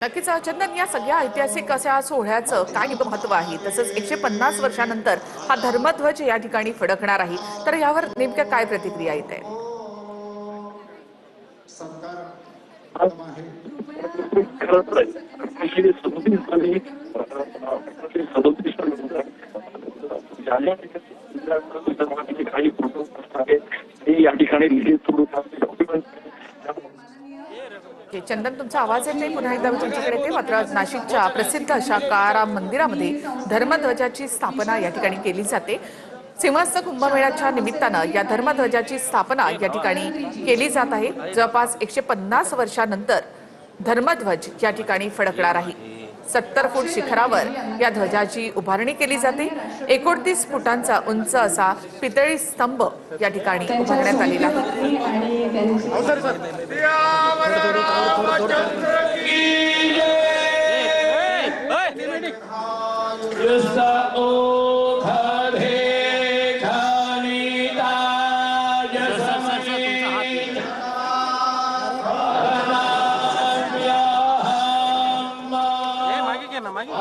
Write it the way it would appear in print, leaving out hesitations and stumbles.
नक्कीच चंदन, या सगळ्या ऐतिहासिक अशा सोहळ्याचं काय नेमकं महत्व आहे, तसंच 150 वर्षानंतर हा धर्मध्वज या ठिकाणी फडकणार आहे, तर यावर नेमक्या काय प्रतिक्रिया येत आहे? या ठिकाणी चंदन, तुमचा आवाज येत नाही, पुन्हा एकदा तुमच्याकडे ते. मात्र नाशिकच्या प्रसिद्ध अशा काळाराम मंदिरामध्ये धर्मध्वजाची स्थापना या ठिकाणी केली जाते। सिंहस्थ कुंभमेळ्याच्या निमित्तानं या धर्मध्वजाची स्थापना या ठिकाणी केली जात आहे। जवळपास 150 वर्षानंतर धर्मध्वज या ठिकाणी फडकणार आहे। 70 फूट शिखरावर या ध्वजाची उभारणी केली जाते। 29 फुटांचा उंच असा पितळी स्तंभ या ठिकाणी उभारण्यात आलेला मागे